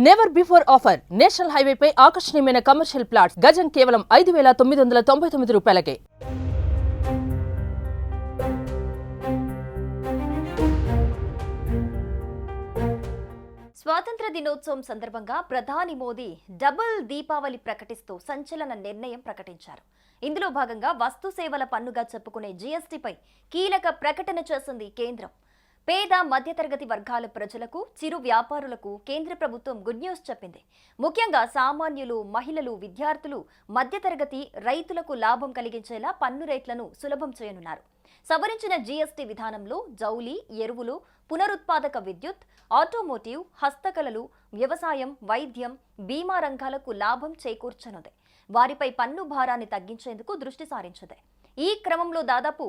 Never before offer national హైవేపై ఆకర్షణీయమైన commercial plots గజం కేవలం 5,999 రూపాయలకే. స్వాతంత్ర దినోత్సవం సందర్భంగా ప్రధాని మోదీ డబుల్ దీపావళి ప్రకటిస్తూ సంచలన నిర్ణయం ప్రకటించారు. ఇందులో భాగంగా వస్తు సేవల పన్నుగా చెప్పుకునే జీఎస్టీపై కీలక ప్రకటన చేసింది కేంద్రం. పేద మధ్యతరగతి వర్గాల ప్రజలకు, చిరు వ్యాపారులకు కేంద్ర ప్రభుత్వం గుడ్ న్యూస్ చెప్పింది. ముఖ్యంగా సామాన్యులు, మహిళలు, విద్యార్థులు, మధ్యతరగతి రైతులకు లాభం కలిగించేలా పన్ను రేట్లను సులభం చేయనున్నారు. సవరించిన జీఎస్టీ విధానంలో జౌలి, ఎరువులు, పునరుత్పాదక విద్యుత్, ఆటోమోటివ్, హస్తకళలు, వ్యవసాయం, వైద్యం, బీమా రంగాలకు లాభం చేకూర్చనుంది. వారిపై పన్ను భారాన్ని తగ్గించేందుకు దృష్టి సారించింది. ఈ క్రమంలో దాదాపు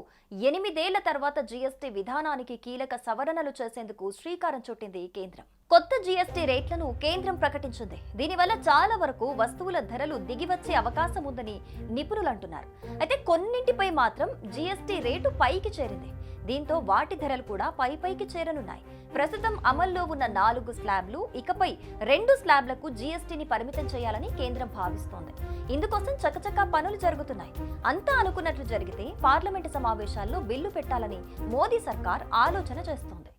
8 ఏళ్ల తర్వాత జీఎస్టీ విధానానికి కీలక సవరణలు చేసేందుకు శ్రీకారం చుట్టింది కేంద్రం. కొత్త జీఎస్టీ రేట్లను కేంద్రం ప్రకటించింది. దీనివల్ల చాలా వరకు వస్తువుల ధరలు దిగివచ్చే అవకాశం ఉందని నిపుణులు అంటున్నారు. అయితే కొన్నింటిపై మాత్రం జీఎస్టీ రేటు పైకి చేరింది. దీంతో వాటి ధరలు కూడా పైకి చేరనున్నాయి. ప్రస్తుతం అమల్లో ఉన్న 4 స్లాబ్లు ఇకపై 2 స్లాబ్లకు జీఎస్టీని పరిమితం చేయాలని కేంద్రం భావిస్తోంది. ఇందుకోసం చకచకా పనులు జరుగుతున్నాయి. అంతా అనుకున్నట్లు జరిగితే పార్లమెంటు సమావేశాల్లో బిల్లు పెట్టాలని మోదీ సర్కార్ ఆలోచన చేస్తోంది.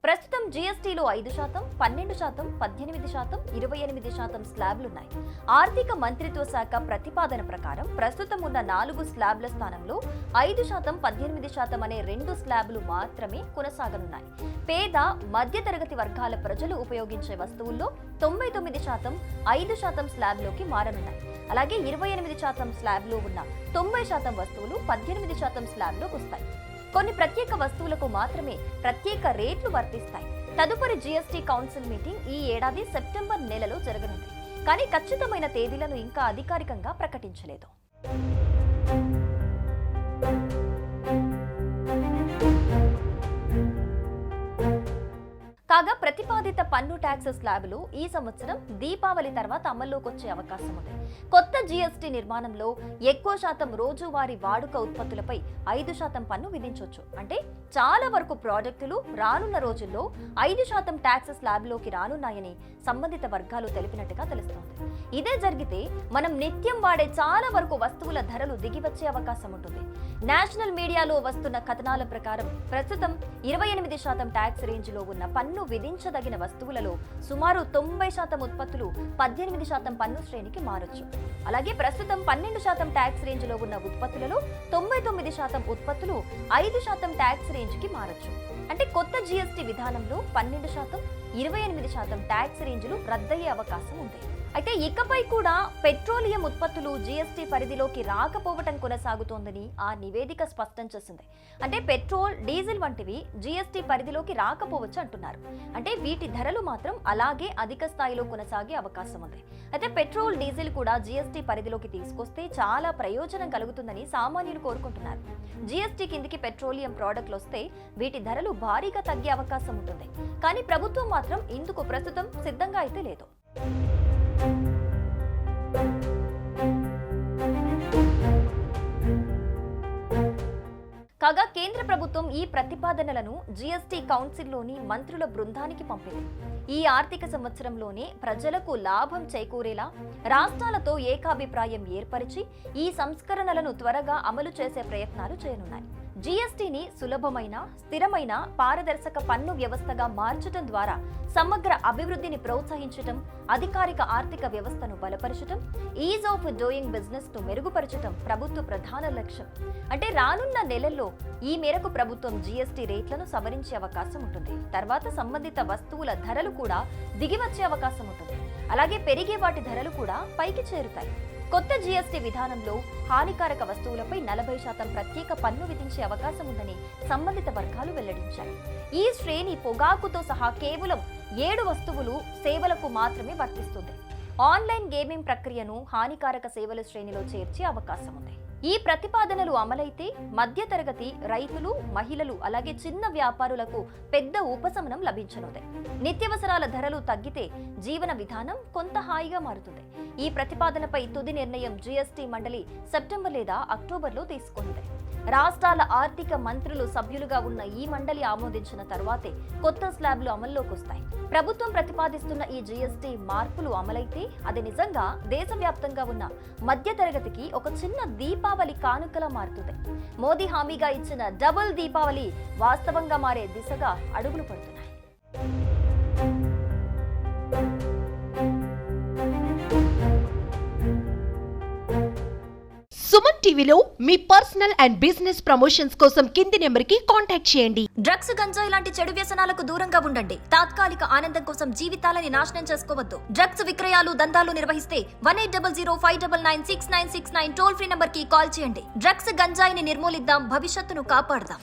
ప్రస్తుతం జీఎస్టీలో 5%, 12%, 18%, 28% స్లాబ్లున్నాయి. ఆర్థిక మంత్రిత్వ శాఖ ప్రతిపాదన ప్రకారం ప్రస్తుతం ఉన్న 4 స్లాబ్ల స్థానంలో 5%, 18% అనే 2 స్లాబ్లు మాత్రమే కొనసాగనున్నాయి. పేద మధ్యతరగతి వర్గాల ప్రజలు ఉపయోగించే వస్తువుల్లో 99% 5% స్లాబ్లోకి మారనున్నాయి. అలాగే 28% స్లాబ్లో ఉన్న 90% వస్తువులు 18% స్లాబ్లోకి వస్తాయి. కొన్ని ప్రత్యేక వస్తువులకు మాత్రమే ప్రత్యేక రేట్లు వర్తిస్తాయి. తదుపరి జీఎస్టీ కౌన్సిల్ మీటింగ్ ఈ ఏడాది సెప్టెంబర్ నెలలో జరగనుంది. కానీ ఖచ్చితమైన తేదీలను ఇంకా అధికారికంగా ప్రకటించలేదు. కాగా ప్రతిపాదిత పన్ను ట్యాక్స్ స్లాబులు ఈ సంవత్సరం దీపావళి తర్వాత అమల్లోకి వచ్చే అవకాశం ఉంది. కొత్త జీఎస్టీ నిర్మాణంలో ఎక్కువ శాతం రోజువారీ వాడుక ఉత్పత్తులపై 5% పన్ను విధించవచ్చు. అంటే చాలా వరకు ప్రాజెక్టులు రానున్న రోజుల్లో 5% ట్యాక్స్ స్లాబ్లోకి రానున్నాయని సంబంధిత వర్గాలు తెలిపినట్టుగా తెలుస్తోంది. ఇదే జరిగితే మనం నిత్యం వాడే చాలా వరకు వస్తువుల ధరలు దిగివచ్చే అవకాశం ఉంటుంది. నేషనల్ మీడియాలో వస్తున్న కథనాల ప్రకారం ప్రస్తుతం 28% ట్యాక్స్ రేంజ్ లో ఉన్న పన్ను విధించదగిన వస్తువులలో సుమారు 90% ఉత్పత్తులు 18% పన్ను శ్రేణికి మారొచ్చు. అలాగే ప్రస్తుతం 12% ట్యాక్స్ రేంజ్ లో ఉన్న ఉత్పత్తులలో 99% ఉత్పత్తులు 5% ట్యాక్స్ రేంజ్ కి మారొచ్చు. అంటే కొత్త జీఎస్టీ విధానంలో 12%, 28% ట్యాక్స్ రేంజ్లు రద్దయ్యే అవకాశం ఉంది. అయితే ఇకపై కూడా పెట్రోలియం ఉత్పత్తులు జీఎస్టీ పరిధిలోకి రాకపోవటం కొనసాగుతోందని ఆ నివేదిక స్పష్టం చేసింది. అంటే పెట్రోల్, డీజిల్ వంటివి జీఎస్టీ పరిధిలోకి రాకపోవచ్చు అంటున్నారు. అంటే వీటి ధరలు మాత్రం అలాగే అధిక స్థాయిలో కొనసాగే అవకాశం ఉంది. అయితే పెట్రోల్, డీజిల్ కూడా జీఎస్టీ పరిధిలోకి తీసుకొస్తే చాలా ప్రయోజనం కలుగుతుందని సామాన్యులు కోరుకుంటున్నారు. జీఎస్టీ కిందికి పెట్రోలియం ప్రోడక్ట్లు వస్తే వీటి ధరలు భారీగా తగ్గే అవకాశం ఉంటుంది. కానీ ప్రభుత్వం మాత్రం ఇందుకు ప్రస్తుతం సిద్ధంగా అయితే లేదు. కాగా కేంద్ర ప్రభుత్వం ఈ ప్రతిపాదనలను జీఎస్టీ కౌన్సిల్లోని మంత్రుల బృందానికి పంపింది. ఈ ఆర్థిక సంవత్సరంలోనే ప్రజలకు లాభం చేకూరేలా రాష్ట్రాలతో ఏకాభిప్రాయం ఏర్పరిచి ఈ సంస్కరణలను త్వరగా అమలు చేసే ప్రయత్నాలు చేయనున్నాయి. జీఎస్టీని సులభమైన, స్థిరమైన, పారదర్శక పన్ను వ్యవస్థగా మార్చడం ద్వారా సమగ్ర అభివృద్ధిని ప్రోత్సహించడం, అధికారిక ఆర్థిక వ్యవస్థను బలపరచడం, ఈజ్ ఆఫ్ డూయింగ్ బిజినెస్ ను మెరుగుపరచడం ప్రభుత్వ ప్రధాన లక్ష్యం. అంటే రానున్న నెలల్లో ఈ మేరకు ప్రభుత్వం జీఎస్టీ రేట్లను సవరించే అవకాశం ఉంటుంది. తర్వాత సంబంధిత వస్తువుల ధరలు కూడా దిగివచ్చే అవకాశం ఉంటుంది. అలాగే పెరిగే వాటి ధరలు కూడా పైకి చేరుతాయి. కొత్త జీఎస్టీ విధానంలో హానికారక వస్తువులపై 40% ప్రత్యేక పన్ను విధించే అవకాశం ఉందని సంబంధిత వర్గాలు వెల్లడించాయి. ఈ శ్రేణి పొగాకుతో సహా కేవలం 7 వస్తువులు, సేవలకు మాత్రమే వర్తిస్తుంది. ఆన్లైన్ గేమింగ్ ప్రక్రియను హానికారక సేవల శ్రేణిలో చేర్చే అవకాశం ఉంది. ఈ ప్రతిపాదనలు అమలైతే మధ్యతరగతి రైతులు, మహిళలు, అలాగే చిన్న వ్యాపారులకు పెద్ద ఉపశమనం లభించనుంది. నిత్యావసరాల ధరలు తగ్గితే జీవన విధానం కొంత హాయిగా మారుతుంది. ఈ ప్రతిపాదనపై తుది నిర్ణయం జీఎస్టీ మండలి సెప్టెంబర్ లేదా అక్టోబర్లో తీసుకుంది. రాష్ట్రాల ఆర్థిక మంత్రులు సభ్యులుగా ఉన్న ఈ మండలి ఆమోదించిన తర్వాతే కొత్త స్లాబ్లు అమల్లోకి వస్తాయి. ప్రభుత్వం ప్రతిపాదిస్తున్న ఈ జీఎస్టీ మార్పులు అమలైతే అది నిజంగా దేశవ్యాప్తంగా ఉన్న మధ్యతరగతికి ఒక చిన్న దీపావళి కానుకలా మారుతుంది. మోదీ హామీగా ఇచ్చిన డబుల్ దీపావళి వాస్తవంగా మారే దిశగా అడుగులు పడుతున్నాయి. సుమన్ టీవీలో మీ పర్సనల్ అండ్ బిజినెస్ ప్రమోషన్స్ కోసం కింది నెంబర్కి కాంటాక్ట్ చేయండి. డ్రగ్స్, గంజాయి లాంటి చెడు వ్యసనాలకు దూరంగా ఉండండి. తాత్కాలిక ఆనందం కోసం జీవితాలని నాశనం చేసుకోవద్దు. డ్రగ్స్ విక్రయాలు, దందాలు నిర్వహిస్తే 1800-599-6969 టోల్ ఫ్రీ నంబర్ కి కాల్ చేయండి. డ్రగ్స్, గంజాయిని నిర్మూలిద్దాం, భవిష్యత్తును కాపాడదాం.